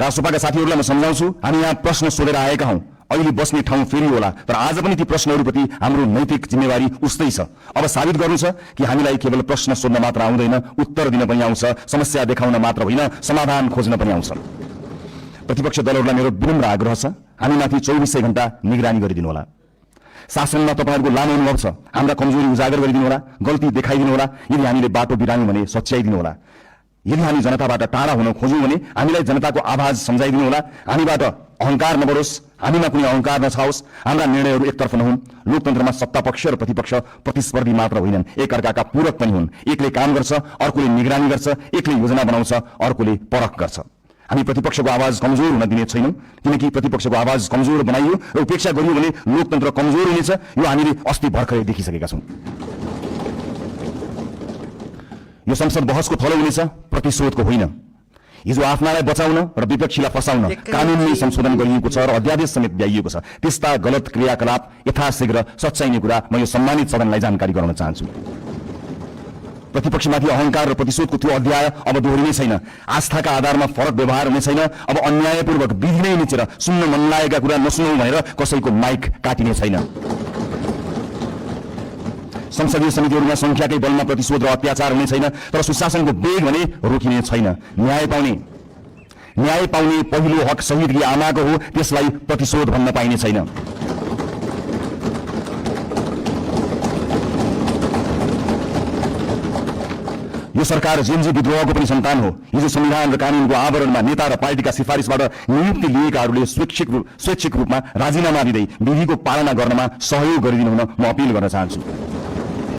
रासोपाका साथीहरूलाई म सम्झाउँछु, हामी यहाँ प्रश्न सोधेर आएका हौं। अहिले बस्ने ठाउँ फेरि होला, तर आज पनि ती प्रश्नहरूप्रति हाम्रो नैतिक जिम्मेवारी उस्तै छ। अब साबित गर्नु छ कि हामीलाई केवल प्रश्न सोध्न मात्र आउँदैन, उत्तर दिन पनि आउँछ, समस्या देखाउन मात्र होइन, समाधान खोज्न पनि आउँछ। प्रतिपक्ष दलहरूलाई मेरो विनम्र आग्रह छ, हामीमाथि 24 घण्टा निगरानी गरिदिनु होला। शासनमा तपाईहरुको लामो अनुभव छ, हाम्रा कमजोरी उजागर गरिदिनु होला, गल्ती देखाइदिनु होला। यदि हामीले बाटो बिराम्यौं भने सच्याइदिनु होला। यदि हामी जनताबाट टाढा हुन खोज्यौं भने हामीलाई जनताको आवाज सम्झाइदिनु होला। हामीबाट अहंकार नबढोस्, हामीमा कुनै अहंकार नछाओस्, हाम्रा निर्णयहरू एकतर्फ नहुन्। लोकतन्त्रमा सत्ता पक्ष र प्रतिपक्ष प्रतिस्पर्धी मात्र होइनन्, एकअर्काका पूरक पनि हुन्। एकले काम गर्छ, अर्कोले निगरानी गर्छ, एकले योजना बनाउँछ, अर्कोले परख गर्छ। हामी प्रतिपक्षको आवाज कमजोर हुन दिने छैनौं, किनकि प्रतिपक्षको आवाज कमजोर बनाइयो र उपेक्षा गरियो भने लोकतन्त्र कमजोर हुनेछ। यो हामीले अस्ति भर्खरै देखिसकेका छौं। यो संसद बहसको थलो हुनेछ, प्रतिशोधको होइन। हिजो आफ्नालाई बचाउन र विपक्षीलाई फसाउन कानूनले संशोधन गरिएको छ र अध्यादेश समेत ल्याइएको छ। त्यस्ता गलत क्रियाकलाप यथाशीघ्र सच्याइने कुरा म यो सम्मानित सदनलाई जानकारी गराउन चाहन्छु। प्रतिपक्षमाथि अहंकार र प्रतिशोधको त्यो अध्याय अब दोहोरिने छैन। आस्थाका आधारमा फरक व्यवहार हुने छैन। अब अन्यायपूर्वक विधि नै निचेर सुन्न मन लागेका कुरा नसुनौ भनेर कसैको माइक काटिने छैन। संसदीय समितिहरूमा संख्याकै बलमा प्रतिशोध र अत्याचार हुने छैन, तर सुशासनको वेग भने रोकिने छैन। न्याय पाउने पहिलो हक शहीदकी आमाको हो, त्यसलाई प्रतिशोध भन्न पाइने छैन। यो सरकार जेनजी विद्रोहको पनि सन्तान हो। हिजो संविधान र कानूनको आवरणमा नेता र पार्टीका सिफारिसबाट नियुक्ति लिएकाहरूले स्वैच्छिक रूपमा राजीनामा दिँदै विधिको पालना गर्नमा सहयोग गरिदिनु हुन म अपिल गर्न चाहन्छु।